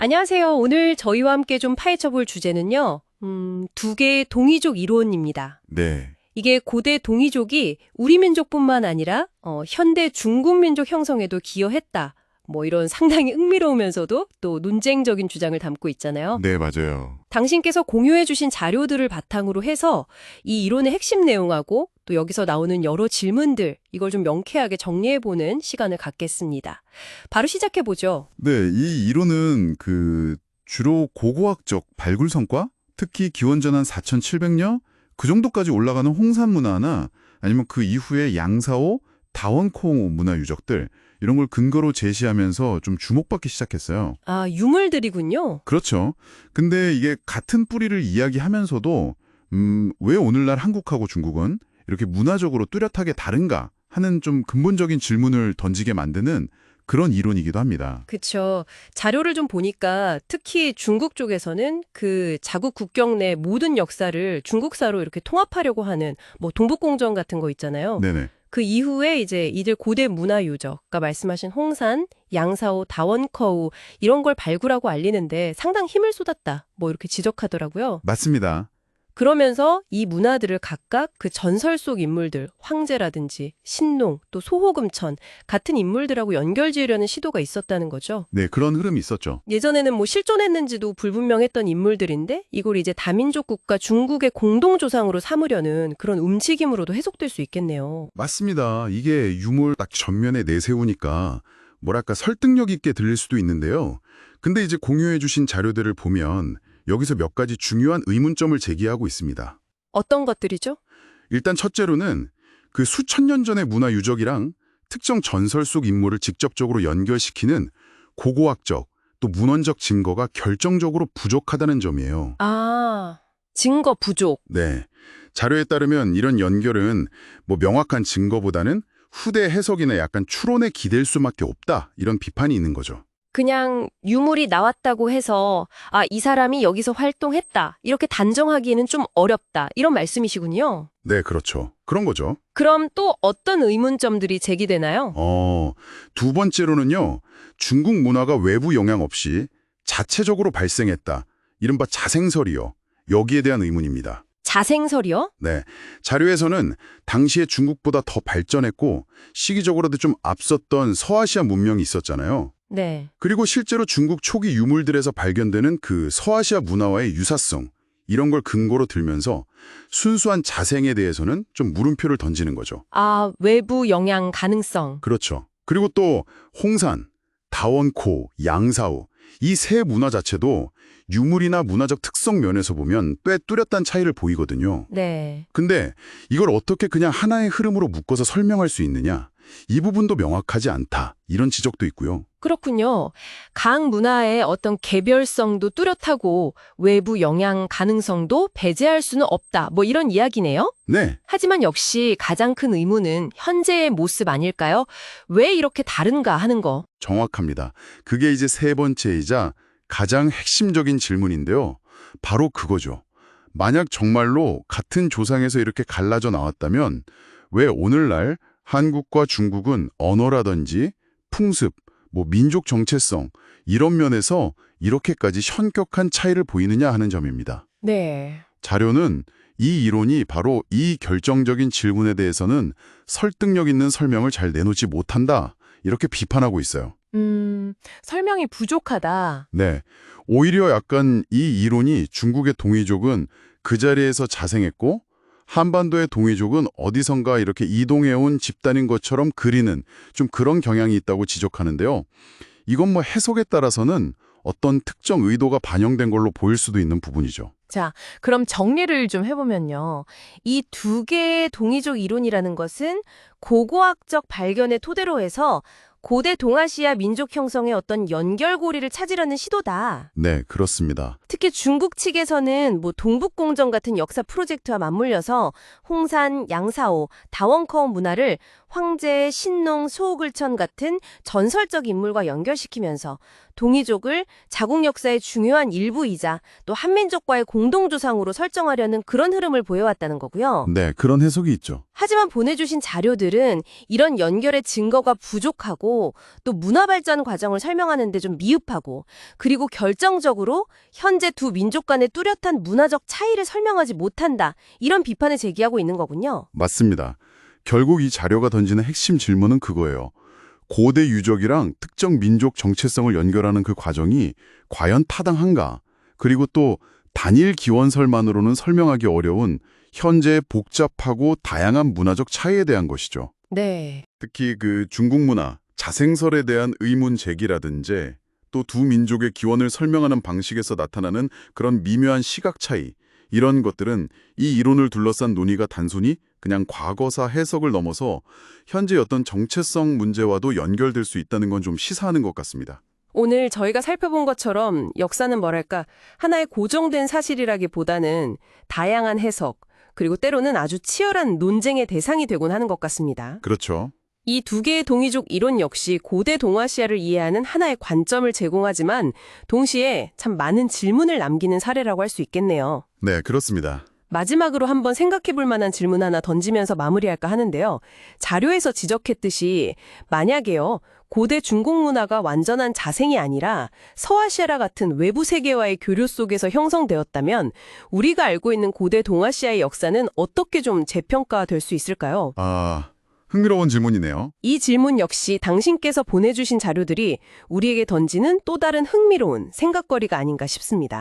안녕하세요. 오늘 저희와 함께 좀 파헤쳐 볼 주제는요. 두 개의 동이족 이론입니다. 네, 이게 고대 동이족이 우리 민족뿐만 아니라 현대 중국 민족 형성에도 기여했다. 뭐 이런 상당히 흥미로우면서도 또 논쟁적인 주장을 담고 있잖아요. 네, 맞아요. 당신께서 공유해 주신 자료들을 바탕으로 해서 이 이론의 핵심 내용하고 또 여기서 나오는 여러 질문들, 이걸 좀 명쾌하게 정리해보는 시간을 갖겠습니다. 바로 시작해보죠. 네, 이 이론은 주로 고고학적 발굴 성과, 특히 기원전 한 4,700년 그 정도까지 올라가는 홍산 문화나 아니면 그 이후에 양사오, 다원코오 문화 유적들 이런 걸 근거로 제시하면서 좀 주목받기 시작했어요. 아, 유물들이군요. 그렇죠. 근데 이게 같은 뿌리를 이야기하면서도 왜 오늘날 한국하고 중국은 이렇게 문화적으로 뚜렷하게 다른가 하는 좀 근본적인 질문을 던지게 만드는 그런 이론이기도 합니다. 그쵸. 자료를 좀 보니까 특히 중국 쪽에서는 그 자국 국경 내 모든 역사를 중국사로 이렇게 통합하려고 하는 뭐 동북공정 같은 거 있잖아요. 네네. 그 이후에 이제 이들 고대 문화 유적, 아까 말씀하신 홍산, 양사오, 다원커우 이런 걸 발굴하고 알리는데 상당 힘을 쏟았다. 뭐 이렇게 지적하더라고요. 맞습니다. 그러면서 이 문화들을 각각 그 전설 속 인물들, 황제라든지 신농, 또 소호금천 같은 인물들하고 연결지으려는 시도가 있었다는 거죠. 네, 그런 흐름이 있었죠. 예전에는 뭐 실존했는지도 불분명했던 인물들인데 이걸 이제 다민족 국가 중국의 공동조상으로 삼으려는 그런 움직임으로도 해석될 수 있겠네요. 맞습니다. 이게 유물 딱 전면에 내세우니까 뭐랄까 설득력 있게 들릴 수도 있는데요. 근데 이제 공유해 주신 자료들을 보면 여기서 몇 가지 중요한 의문점을 제기하고 있습니다. 어떤 것들이죠? 일단 첫째로는 그 수천 년 전의 문화 유적이랑 특정 전설 속 인물을 직접적으로 연결시키는 고고학적 또 문헌적 증거가 결정적으로 부족하다는 점이에요. 아, 증거 부족. 네. 자료에 따르면 이런 연결은 뭐 명확한 증거보다는 후대 해석이나 약간 추론에 기댈 수밖에 없다. 이런 비판이 있는 거죠. 그냥 유물이 나왔다고 해서 아, 이 사람이 여기서 활동했다. 이렇게 단정하기에는 좀 어렵다. 이런 말씀이시군요. 네, 그렇죠. 그런 거죠. 그럼 또 어떤 의문점들이 제기되나요? 두 번째로는요. 중국 문화가 외부 영향 없이 자체적으로 발생했다. 이른바 자생설이요. 여기에 대한 의문입니다. 자생설이요? 네. 자료에서는 당시에 중국보다 더 발전했고 시기적으로도 좀 앞섰던 서아시아 문명이 있었잖아요. 네. 그리고 실제로 중국 초기 유물들에서 발견되는 그 서아시아 문화와의 유사성, 이런 걸 근거로 들면서 순수한 자생에 대해서는 좀 물음표를 던지는 거죠. 아, 외부 영향 가능성. 그렇죠. 그리고 또 홍산, 다원코, 양사오, 이 세 문화 자체도 유물이나 문화적 특성 면에서 보면 꽤 뚜렷한 차이를 보이거든요. 네. 근데 이걸 어떻게 그냥 하나의 흐름으로 묶어서 설명할 수 있느냐? 이 부분도 명확하지 않다. 이런 지적도 있고요. 그렇군요. 각 문화의 어떤 개별성도 뚜렷하고 외부 영향 가능성도 배제할 수는 없다. 뭐 이런 이야기네요. 네, 하지만 역시 가장 큰 의문은 현재의 모습 아닐까요? 왜 이렇게 다른가 하는 거. 정확합니다. 그게 이제 세 번째이자 가장 핵심적인 질문인데요. 바로 그거죠. 만약 정말로 같은 조상에서 이렇게 갈라져 나왔다면 왜 오늘날 한국과 중국은 언어라든지 풍습, 뭐 민족 정체성 이런 면에서 이렇게까지 현격한 차이를 보이느냐 하는 점입니다. 네. 자료는 이 이론이 바로 이 결정적인 질문에 대해서는 설득력 있는 설명을 잘 내놓지 못한다. 이렇게 비판하고 있어요. 설명이 부족하다. 네. 오히려 약간 이 이론이 중국의 동이족은 그 자리에서 자생했고 한반도의 동이족은 어디선가 이렇게 이동해온 집단인 것처럼 그리는 좀 그런 경향이 있다고 지적하는데요. 이건 뭐 해석에 따라서는 어떤 특정 의도가 반영된 걸로 보일 수도 있는 부분이죠. 자, 그럼 정리를 좀 해보면요. 이 두 개의 동이족 이론이라는 것은 고고학적 발견의 토대로 해서 고대 동아시아 민족 형성의 어떤 연결고리를 찾으려는 시도다. 네, 그렇습니다. 특히 중국 측에서는 뭐 동북공정 같은 역사 프로젝트와 맞물려서 홍산, 양사오, 다원커 문화를 황제, 신농, 소호글천 같은 전설적 인물과 연결시키면서 동이족을 자국 역사의 중요한 일부이자 또 한민족과의 공동조상으로 설정하려는 그런 흐름을 보여왔다는 거고요. 네, 그런 해석이 있죠. 하지만 보내주신 자료들은 이런 연결의 증거가 부족하고 또 문화 발전 과정을 설명하는 데 좀 미흡하고 그리고 결정적으로 현재 두 민족 간의 뚜렷한 문화적 차이를 설명하지 못한다. 이런 비판을 제기하고 있는 거군요. 맞습니다. 결국 이 자료가 던지는 핵심 질문은 그거예요. 고대 유적이랑 특정 민족 정체성을 연결하는 그 과정이 과연 타당한가? 그리고 또 단일 기원설만으로는 설명하기 어려운 현재의 복잡하고 다양한 문화적 차이에 대한 것이죠. 네. 특히 그 중국 문화, 자생설에 대한 의문 제기라든지 또 두 민족의 기원을 설명하는 방식에서 나타나는 그런 미묘한 시각 차이, 이런 것들은 이 이론을 둘러싼 논의가 단순히 그냥 과거사 해석을 넘어서 현재의 어떤 정체성 문제와도 연결될 수 있다는 건 좀 시사하는 것 같습니다. 오늘 저희가 살펴본 것처럼 역사는 뭐랄까 하나의 고정된 사실이라기보다는 다양한 해석 그리고 때로는 아주 치열한 논쟁의 대상이 되곤 하는 것 같습니다. 그렇죠. 이 두 개의 동이족 이론 역시 고대 동아시아를 이해하는 하나의 관점을 제공하지만 동시에 참 많은 질문을 남기는 사례라고 할 수 있겠네요. 네, 그렇습니다. 마지막으로 한번 생각해 볼 만한 질문 하나 던지면서 마무리할까 하는데요. 자료에서 지적했듯이 만약에요. 고대 중국 문화가 완전한 자생이 아니라 서아시아라 같은 외부 세계와의 교류 속에서 형성되었다면 우리가 알고 있는 고대 동아시아의 역사는 어떻게 좀 재평가될 수 있을까요? 흥미로운 질문이네요. 이 질문 역시 당신께서 보내주신 자료들이 우리에게 던지는 또 다른 흥미로운 생각거리가 아닌가 싶습니다.